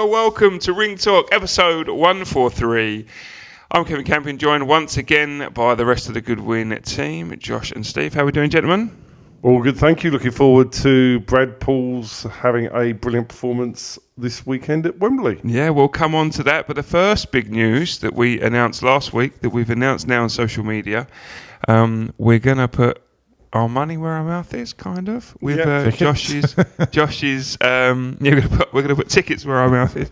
welcome to Ringtalk, episode 143. I'm Kevin Campion, joined once again by the rest of the Goodwin team, Josh and Steve. How are we doing, gentlemen? All good, thank you. Looking forward to Brad Paul's having a brilliant performance this weekend at Wembley. Yeah, we'll come on to that. But the first big news that we announced last week, that we've announced now on social media, we're going to put our money where our mouth is, kind of, with Josh's. We're going to put tickets where our mouth is.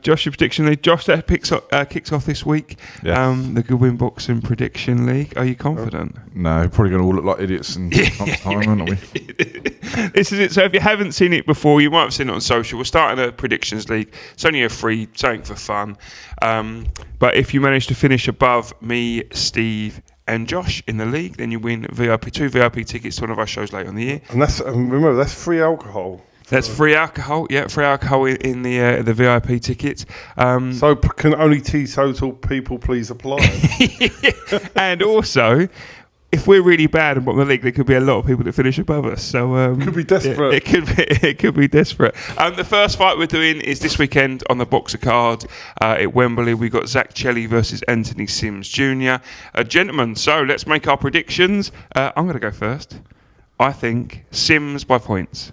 Josh's prediction league. Josh, that kicks off this week. Yes. The Goodwin Boxing prediction league. Are you confident? No, we're probably going to all look like idiots in months' time, aren't we? This is it. So if you haven't seen it before, you might have seen it on social. We're starting a predictions league. It's only a free, something for fun. But if you manage to finish above me, Steve, and Josh in the league, then you win two VIP tickets to one of our shows later in the year. And that's remember, that's free alcohol. That's free alcohol. Yeah, free alcohol in the VIP tickets. So can only teetotal people please apply? And also, if we're really bad and bottom of the league, there could be a lot of people that finish above us. So could be desperate. It could be desperate. The first fight we're doing is this weekend on the Boxer card at Wembley. We got Zach Chelly versus Anthony Sims Jr. Gentlemen, so let's make our predictions. I'm going to go first. I think Sims by points.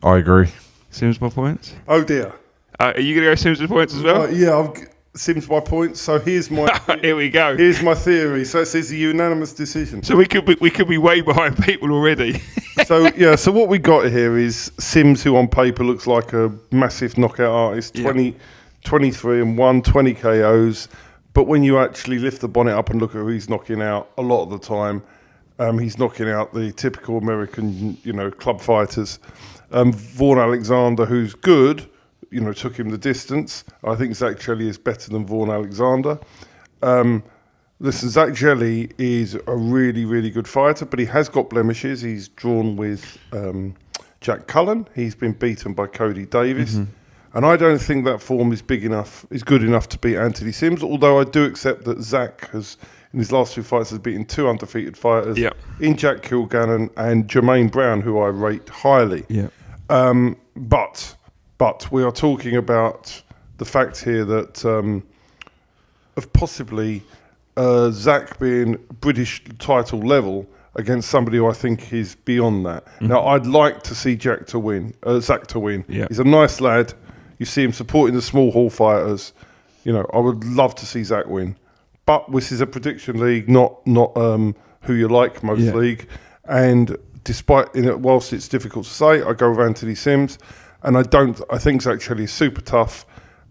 I agree. Sims by points. Oh dear. Are you going to go Sims by points as well? Yeah. Sims by points. So here's my here we go. Here's my theory. So it says a unanimous decision. So we could be way behind people already. So what we got here is Sims, who on paper looks like a massive knockout artist, 23-1, 20 KOs. But when you actually lift the bonnet up and look at who he's knocking out, a lot of the time, he's knocking out the typical American, club fighters. Vaughan Alexander, who's good, took him the distance. I think Zach Chelly is better than Vaughan Alexander. Listen, Zach Chelly is a really, really good fighter, but he has got blemishes. He's drawn with Jack Cullen. He's been beaten by Cody Davis. Mm-hmm. And I don't think that form is good enough to beat Anthony Sims, although I do accept that Zach has, in his last two fights, has beaten two undefeated fighters in Jack Kilgannon and Jermaine Brown, who I rate highly. Yeah. But we are talking about the fact here that of possibly Zach being British title level against somebody who I think is beyond that. Mm-hmm. Now, I'd like to see Zach to win. Yeah. He's a nice lad. You see him supporting the small hall fighters. I would love to see Zach win. But this is a prediction league, not who you like most league. And whilst it's difficult to say, I go with Anthony Sims. And I think Zach Chelly is super tough,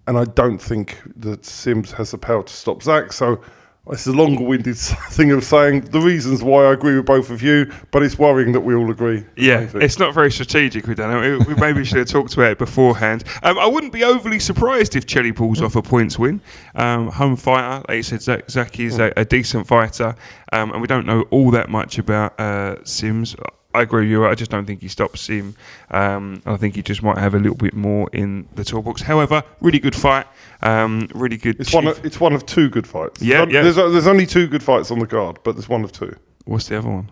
and I don't think that Sims has the power to stop Zach. So it's a longer-winded thing of saying the reasons why I agree with both of you, but it's worrying that we all agree. Yeah, it's not very strategic, we don't know. We maybe should have talked about it beforehand. I wouldn't be overly surprised if Chelly pulls off a points win. Home fighter, like you said, Zach is a decent fighter, and we don't know all that much about Sims. I agree with you. I just don't think he stops him. I think he just might have a little bit more in the toolbox. However, really good fight. Really good. It's one of two good fights. Yeah. There's only two good fights on the card, but there's one of two. What's the other one?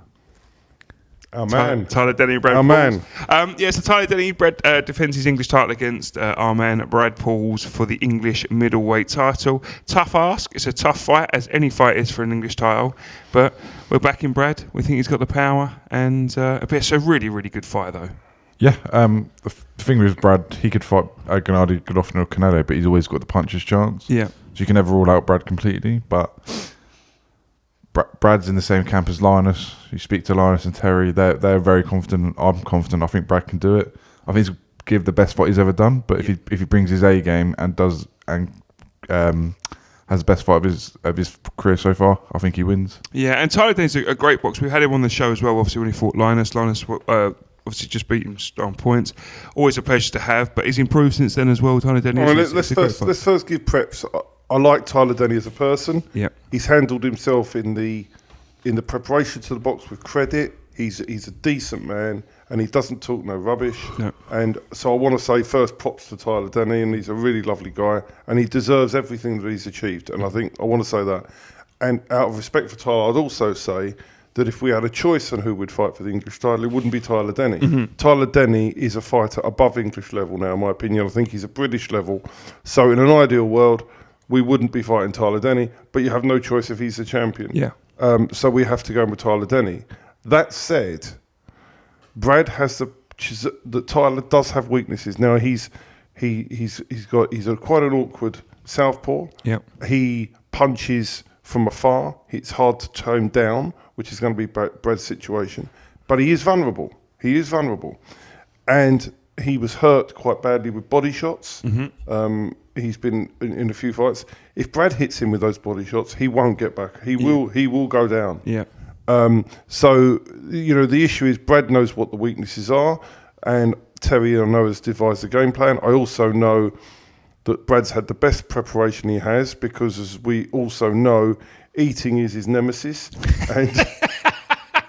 Our man. Tyler Denny and Brad Our Pauls. man. So Tyler Denny defends his English title against our man Brad Pauls for the English Middleweight title. Tough ask. It's a tough fight, as any fight is for an English title. But we're backing Brad. We think he's got the power. And it's a really, really good fight, though. Yeah. The thing with Brad, he could fight Gennady Golovkin or Canelo, but he's always got the puncher's chance. Yeah. So you can never rule out Brad completely. But Brad's in the same camp as Linus. You speak to Linus and Terry, they're very confident. I'm confident. I think Brad can do it. I think he's give the best fight he's ever done. But if he brings his A game and has the best fight of his career so far, I think he wins. Yeah, and Tyler Denny's a great boxer. We had him on the show as well. Obviously, when he fought Linus, obviously just beat him on points. Always a pleasure to have. But he's improved since then as well. Tyler Denny. Let's first give preps. I like Tyler Denny as a person. Yeah, he's handled himself in the preparation to the box with credit. He's a decent man, and he doesn't talk no rubbish. No. And so I want to say first props to Tyler Denny, and he's a really lovely guy, and he deserves everything that he's achieved. And I want to say that. And out of respect for Tyler, I'd also say that if we had a choice on who would fight for the English title, it wouldn't be Tyler Denny. Tyler Denny is a fighter above English level now, in my opinion. I think he's a British level. So in an ideal world, we wouldn't be fighting Tyler Denny, but you have no choice if he's the champion. Yeah. So we have to go with Tyler Denny. That said, Brad has that Tyler does have weaknesses. Now he's quite an awkward southpaw. Yep. He punches from afar. It's hard to tone down, which is going to be Brad's situation. But he is vulnerable. And he was hurt quite badly with body shots. He's been in a few fights. If Brad hits him with those body shots, he won't get back. He will go down. Yeah. So, the issue is Brad knows what the weaknesses are, and Terry, I know, has devised a game plan. I also know that Brad's had the best preparation he has, because as we also know, eating is his nemesis. And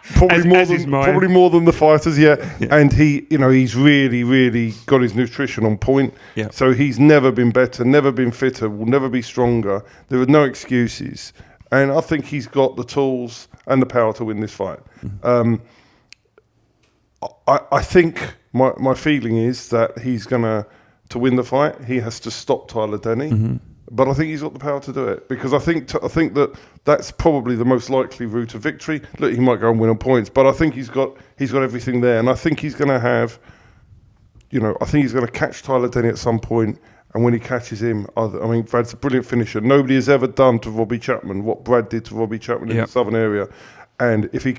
probably more than the fighters, yeah. And he's really, really got his nutrition on point. Yeah. So he's never been better, never been fitter, will never be stronger. There are no excuses. And I think he's got the tools and the power to win this fight. I think my feeling is that he's to win the fight, he has to stop Tyler Denny. But I think he's got the power to do it, because I think that that's probably the most likely route to victory. Look, he might go and win on points, but I think he's got everything there, and I think he's going to have, I think he's going to catch Tyler Denny at some point, and when he catches him, Brad's a brilliant finisher. Nobody has ever done to Robbie Chapman what Brad did to Robbie Chapman in the southern area, and if he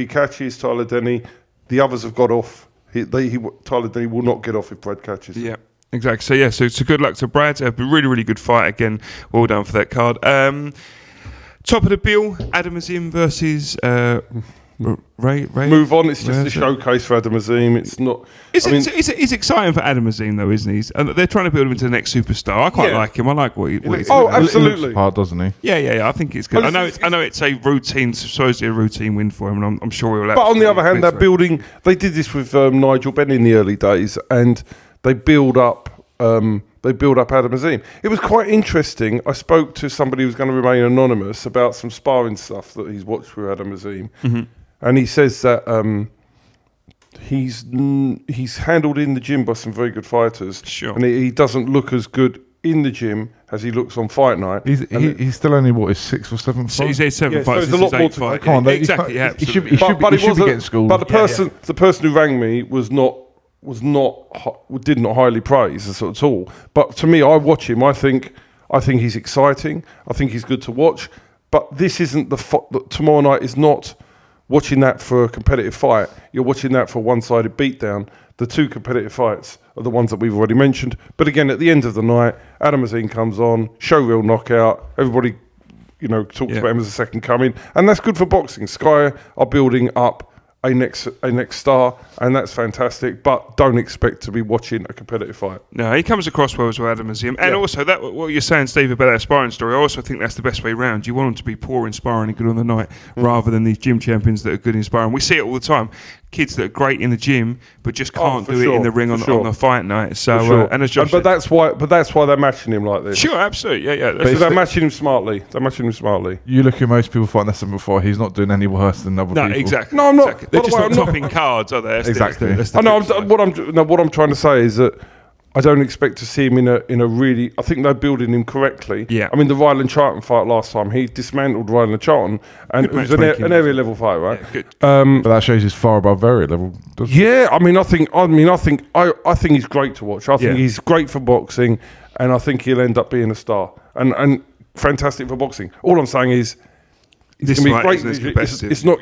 catches Tyler Denny, the others have got off. Tyler Denny will not get off if Brad catches him. Yeah. Exactly. So good luck to Brad. A really, really good fight again. Well done for that card. Top of the bill, Adam Azim versus Ray. Move on. It's just a showcase for Adam Azim. It's not. It's exciting for Adam Azim though, isn't he? And they're trying to build him into the next superstar. I quite like him. I like what he's doing. Absolutely. He looks hard, doesn't he? Yeah. I think it's good. I know it's a routine, supposedly a routine win for him, and I'm sure he'll. But on the other hand, they're building. They did this with Nigel Benn in the early days, and they build up Adam Azim. It was quite interesting. I spoke to somebody who's going to remain anonymous about some sparring stuff that he's watched with Adam Azim, and he says that he's handled in the gym by some very good fighters. Sure. And he doesn't look as good in the gym as he looks on fight night. He's still only his 6th or 7th fight. He's 7 fights. So it's a lot more to fight. Exactly. Yeah, he should be getting schooled. But the person who rang me did not highly praise us at all. But to me, I watch him. I think he's exciting. I think he's good to watch. But this isn't tomorrow night is not watching that for a competitive fight. You're watching that for a one-sided beatdown. The two competitive fights are the ones that we've already mentioned. But again, at the end of the night, Adam Azim comes on, showreel knockout. Everybody, talks about him as a second coming, and that's good for boxing. Sky are building up a next star, and that's fantastic. But don't expect to be watching a competitive fight. No, he comes across well as well, Adam Azim. And also, that what you're saying, Steve, about that sparring story, I also think that's the best way round. You want them to be poor in sparring and good on the night, rather than these gym champions that are good in sparring. We see it all the time. Kids that are great in the gym, but just can't do it in the ring on the fight night. So, and as Josh but that's why they're matching him like this. Sure, absolutely, yeah. But they're matching him smartly. You look at most people fighting less than before. He's not doing any worse than other people. No, exactly. No, I'm not. Exactly. They're just not topping cards, are they? Exactly. What I'm trying to say is that I don't expect to see him in a really. I think they're building him correctly. Yeah. I mean, the Ryland Charlton fight last time, he dismantled Ryland Charlton, and it was an area level fight, right? Yeah, good. But that shows he's far above area level. Yeah, I think he's great to watch. I think he's great for boxing, and I think he'll end up being a star and fantastic for boxing. All I'm saying is. It's going to be great. It's not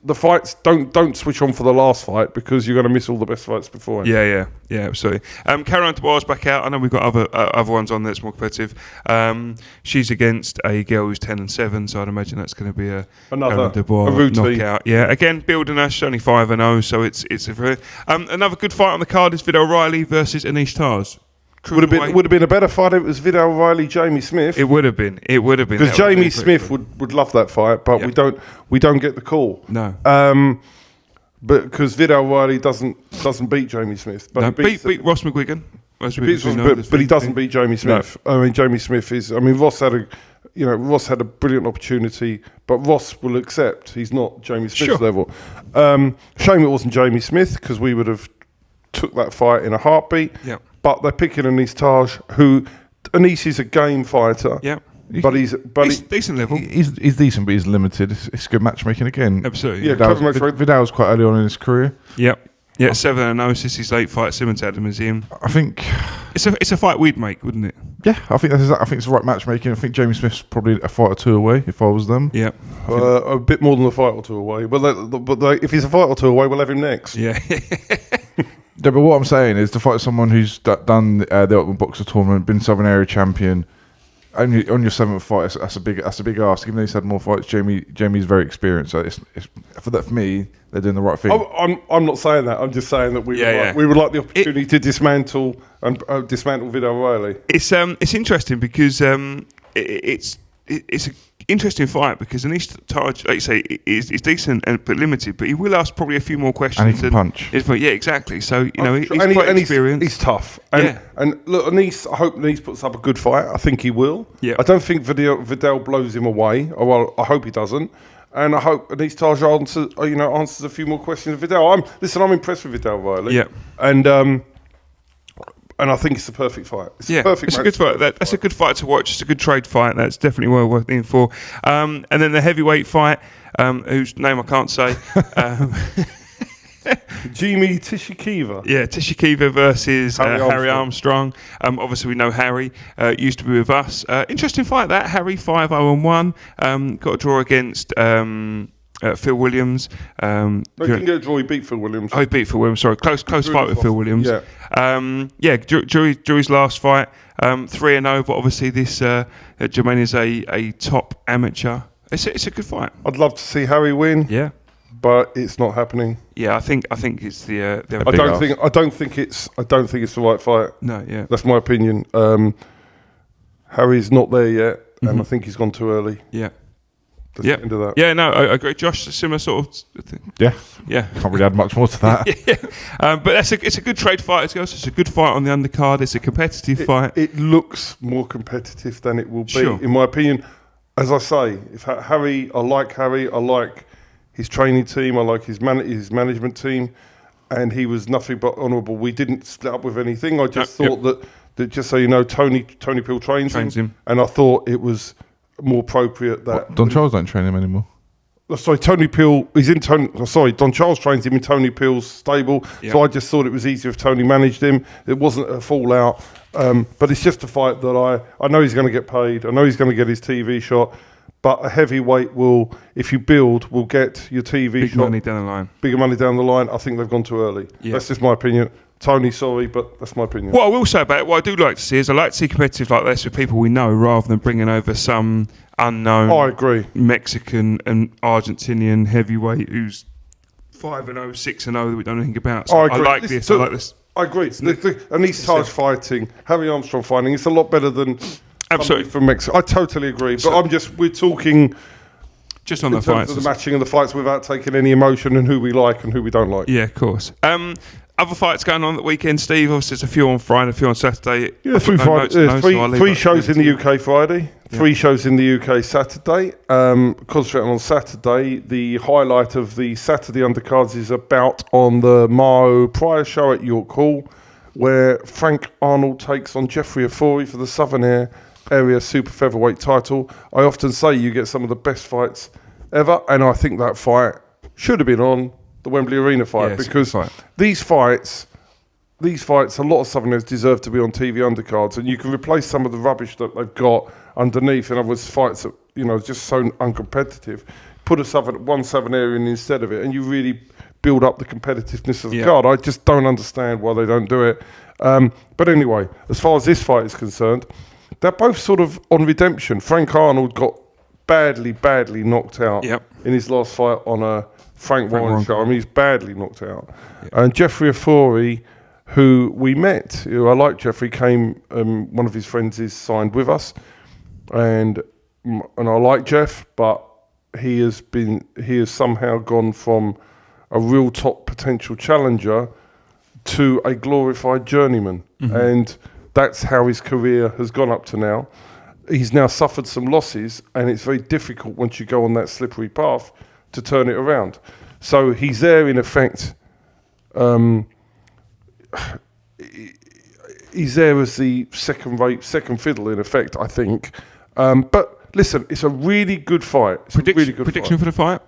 the fights. Don't switch on for the last fight, because you're going to miss all the best fights before. Yeah, absolutely. Caroline Dubois back out. I know we've got other ones on that's more competitive. She's against a girl who's 10-7, so I'd imagine that's going to be another Dubois knockout. Yeah, again building her. She's only 5-0, so it's a very another good fight on the card is Vida O'Reilly versus Anish Tars. Would have been a better fight if it was Vida O'Reilly, Jamie Smith. It would have been. Because Jamie Smith would love that fight, but we don't get the call. No. But because Vida O'Reilly doesn't beat Jamie Smith, but he beat Ross McGuigan. But he doesn't beat Jamie Smith. No. I mean, Jamie Smith is. I mean, Ross had Ross had a brilliant opportunity, but Ross will accept he's not Jamie Smith's Sure. level. Shame it wasn't Jamie Smith, because we would have took that fight in a heartbeat. Yeah. But they're picking Anis Taj, who Anis is a game fighter. Yeah. But he's Decent level. He's decent, but he's limited. It's good matchmaking again. Absolutely. Yeah, Vidal's, clever matchmaking. Vidal's quite early on in his career. Yep. Yeah, 7-0. This is his 8th fight. Simmons had him as him. I think, It's a fight we'd make, wouldn't it? yeah, I think it's the right matchmaking. I think Jamie Smith's probably a fight or two away if I was them. Yeah. a bit more than a fight or two away. But if he's a fight or two away, we'll have him next. Yeah. Yeah, but what I'm saying is to fight someone who's done the Ultimate Boxer tournament, been Southern Area champion, only on your 7th fight, that's a big ask. Even though he's had more fights, Jamie's very experienced. So it's for me, they're doing the right thing. I'm not saying that. I'm just saying that we would like the opportunity to dismantle Vidal Riley. It's interesting because it's an interesting fight because Anis Taj, like you say, is decent but limited, but he will ask probably a few more questions. And he can punch. Yeah, exactly. So he's And quite experienced. He's tough. And look, Anis, I hope Anis puts up a good fight. I think he will. Yeah. I don't think Vidal blows him away. Well, I hope he doesn't. And I hope Anis Taj answers a few more questions of Vidal. I'm impressed with Vidal Riley. Yeah. And I think it's the perfect fight. It's Yeah, a perfect it's a match. good fight. That's a good fight to watch. It's a good trade fight. That's definitely well worth in for. And then the heavyweight fight, whose name I can't say. Jimmy Tishikiva. Yeah, Tishikiva versus Harry Harry Armstrong. Obviously, we know Harry used to be with us. Interesting fight that. Harry 5-0-1. Got a draw against Phil Williams. No, he didn't get a draw. He beat Phil Williams. Oh, he beat Phil Williams. Sorry, close fight with Phil Williams. Yeah. Drew his last fight 3-0, but obviously this Jermaine is a top amateur. It's a good fight. I'd love to see Harry win. Yeah. But it's not happening. Yeah, I think it's the. I don't think it's the right fight. No, yeah. That's my opinion. Harry's not there yet, and I think he's gone too early. Yeah. That's the end of that. Yeah, no, I agree. Josh, a similar sort of thing. Yeah. Yeah. Can't really add much more to that. But it's a good trade fight. It's a good fight on the undercard. It's a competitive fight. It looks more competitive than it will be, Sure. in my opinion. As I say, I like his training team, I like his management team, and he was nothing but honourable. We didn't split up with anything. I just thought that just so you know, Tony Peel trains him, and I thought it was more appropriate that Don Charles don't train him anymore. Sorry, Tony Peel. Don Charles trains him in Tony Peel's stable. Yep. So I just thought it was easier if Tony managed him. It wasn't a fallout, but it's just a fight that I know he's going to get paid. I know he's going to get his TV shot. But a heavyweight will get your TV Big shot. money down the line. Bigger money down the line. I think they've gone too early. Yeah. That's just my opinion. Tony, sorry, but that's my opinion. What I will say about it, what I do like to see is I like to see competitive like this with people we know rather than bringing over some unknown I agree. Mexican and Argentinian heavyweight who's 5-0, 6-0 that we don't know anything about. So I agree. I like this. I like this. I agree. Anis Taj fighting, Harry Armstrong fighting, it's a lot better than Absolutely. from Mexico. I totally agree. But we're talking Just on in the terms fights. of the matching of the fights without taking any emotion and who we like and who we don't like. Yeah, of course. Other fights going on at the weekend, Steve. Obviously, there's a few on Friday, a few on Saturday. Yeah, three shows in the UK Friday, 3 shows in the UK Saturday. Concentrating on Saturday, the highlight of the Saturday undercards is a bout on the Mao Prior show at York Hall, where Frank Arnold takes on Jeffrey Ofori for the Southern Area Super Featherweight title. I often say you get some of the best fights ever, and I think that fight should have been on the Wembley Arena fight, because these fights, a lot of Southerners deserve to be on TV undercards, and you can replace some of the rubbish that they've got underneath. In other words, fights that just so uncompetitive. Put one Southern Area instead of it, and you really build up the competitiveness of the card. I just don't understand why they don't do it. But anyway, as far as this fight is concerned, they're both sort of on redemption. Frank Arnold got badly knocked out in his last fight on a Frank Warren show. I mean, he's badly knocked out. And Jeffrey Ofori, who we met, who I like Jeffrey, came, one of his friends is signed with us. And I like Jeff, but he has somehow gone from a real top potential challenger to a glorified journeyman. And that's how his career has gone up to now. he's now suffered some losses, and it's very difficult once you go on that slippery path to turn it around. So he's there in effect. He's there as the second fiddle in effect, I think. But listen, it's a really good fight. It's a really good prediction fight. for the fight?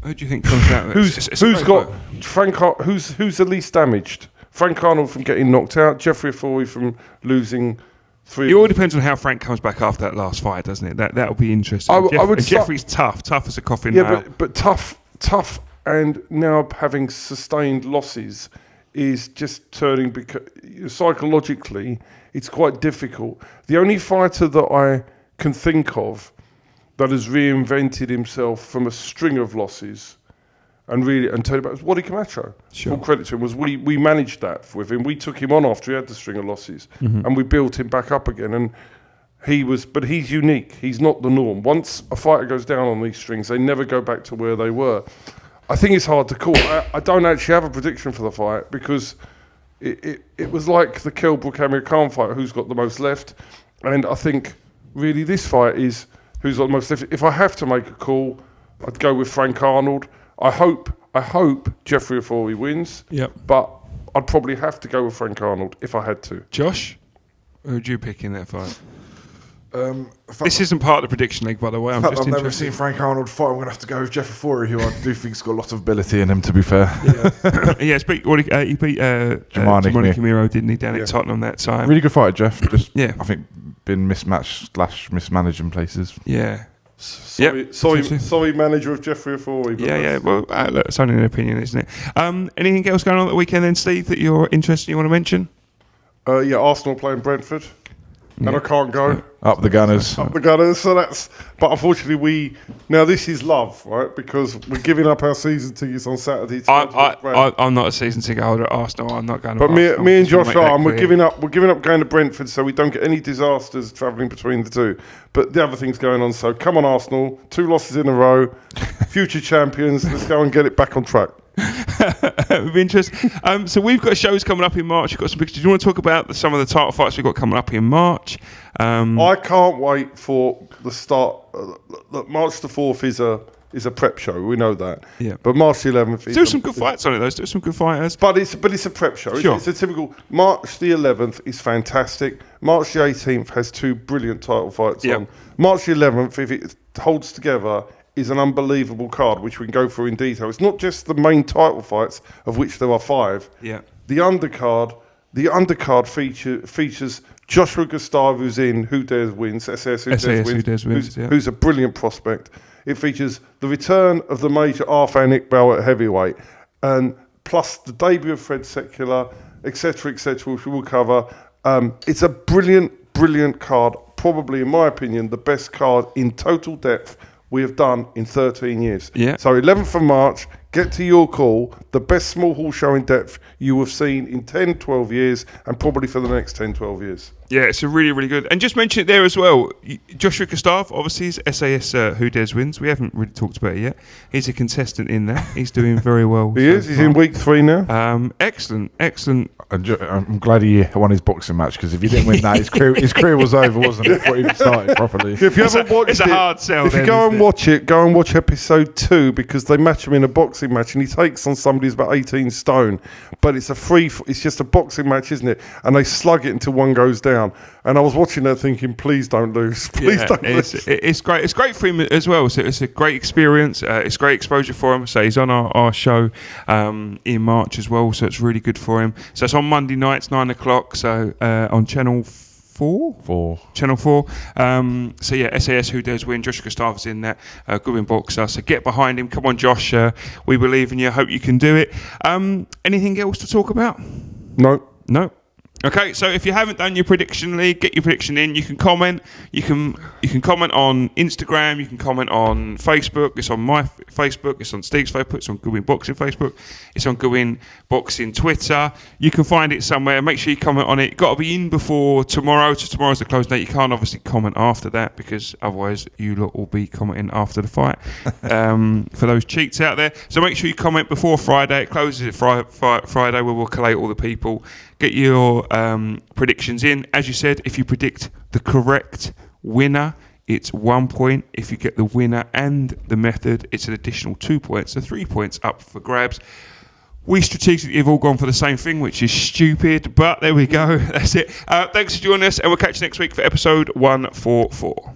Who do you think comes out of it? Who's got Frank? Who's the least damaged? Frank Arnold from getting knocked out. Jeffrey Afori from losing 3. It all depends on how Frank comes back after that last fight, doesn't it? That'll be interesting. Jeffrey's tough as a coffin nail. Yeah, but tough, and now having sustained losses is just turning, because psychologically it's quite difficult. The only fighter that I can think of that has reinvented himself from a string of losses and tell you about is Wadi Camacho. Sure. Full credit to him was we managed that with him. We took him on after he had the string of losses, and we built him back up again. And but he's unique. He's not the norm. Once a fighter goes down on these strings, they never go back to where they were. I think it's hard to call. I don't actually have a prediction for the fight because it was like the Kell-Brook Amir Khan fight, who's got the most left. And I think really this fight is who's got the most left. If I have to make a call, I'd go with Frank Arnold. I hope Jeffrey Afori wins. Yep. But I'd probably have to go with Frank Arnold if I had to. Josh, who'd you pick in that fight? This isn't part of the prediction league, by the way. I've never seen Frank Arnold fight. I'm going to have to go with Jeff Afori, who I do think's got a lot of ability in him, to be fair. Yeah, he beat Jamani Camiro, didn't he, down at Tottenham that time? Really good fight, Jeff. Just, I think been mismatched / mismanaged in places. Yeah. Sorry, manager of Jeffrey Afori. Well, look, it's only an opinion, isn't it? Anything else going on at the weekend then, Steve, that you're interested in, you want to mention? Arsenal playing Brentford. And I can't go. Up the Gunners. So but unfortunately this is love, right? Because we're giving up our season tickets on Saturday. I'm not a season ticket holder at Arsenal. I'm not going to. But me and Josh are, and we're giving up going to Brentford so we don't get any disasters travelling between the two. But the other thing's going on. So come on, Arsenal, 2 losses in a row, future champions. Let's go and get it back on track. Of interest. So we've got shows coming up in March. We've got some pictures. Do you want to talk about some of the title fights we've got coming up in March? I can't wait for the start. March the 4th is a prep show. We know that. Yeah. But March the 11th. There's some good fights on it, though. There's some good fighters. But it's a prep show. Sure. It's a typical. March the 11th is fantastic. March the 18th has 2 brilliant title fights on. March the 11th, if it holds together, is an unbelievable card, which we can go through in detail. It's not just the main title fights, of which there are 5. Yeah. The undercard features Joshua Gustavo's in Who Dares Wins, SAS Who Dares Wins, who's a brilliant prospect. It features the return of the major Arthur Iqbal at heavyweight, and plus the debut of Fred Secular, etc., which we will cover. It's a brilliant card, probably, in my opinion, the best card in total depth we have done in 13 years. Yeah. So 11th of March, get to your call, the best small hall show in depth you have seen in 10, 12 years, and probably for the next 10, 12 years. Yeah, it's a really, really good. And just mention it there as well. Joshua Gustave, obviously, is SAS Who Dares Wins. We haven't really talked about it yet. He's a contestant in that. He's doing very well. He's in week 3 now. Excellent. I'm glad he won his boxing match, because if he didn't win that, his career was over, wasn't it? Before he even started properly. If you haven't watched it's a hard sell. If you go and watch it, go and watch episode 2, because they match him in a boxing match, and he takes on somebody who's about 18 stone. But it's it's just a boxing match, isn't it? And they slug it until one goes down. And I was watching that thinking, please don't lose. Please don't lose. It's great. It's great for him as well. So it's a great experience. It's great exposure for him. So he's on our show in March as well. So it's really good for him. So it's on Monday nights, 9 o'clock. So on Channel 4? Channel 4. So yeah, SAS Who Dares Win. Josh Gustave's in that. Goodwin Boxer. So get behind him. Come on, Josh. We believe in you. Hope you can do it. Anything else to talk about? No. Okay, so if you haven't done your prediction league, get your prediction in. You can comment. You can comment on Instagram. You can comment on Facebook. It's on my Facebook. It's on Steve's Facebook. It's on Goodwin Boxing Facebook. It's on Goodwin Boxing Twitter. You can find it somewhere. Make sure you comment on it. Got to be in before tomorrow. So tomorrow's the close date. You can't obviously comment after that, because otherwise you lot will be commenting after the fight. For those cheats out there. So make sure you comment before Friday. It closes at Friday, where we'll collate all the people. Get your predictions in. As you said, if you predict the correct winner, it's 1 point. If you get the winner and the method, it's an additional 2 points. So 3 points up for grabs. We strategically have all gone for the same thing, which is stupid, but there we go. That's it. Thanks for joining us, and we'll catch you next week for episode 144.